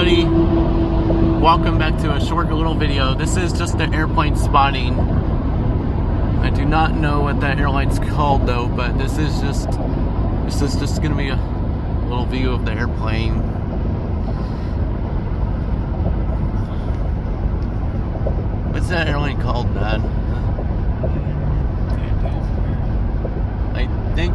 everybody, welcome back to a short little video. This is just the airplane spotting. I do not know what that airline's called though, but this is just gonna be a little view of the airplane. What's that airline called, Dad? I think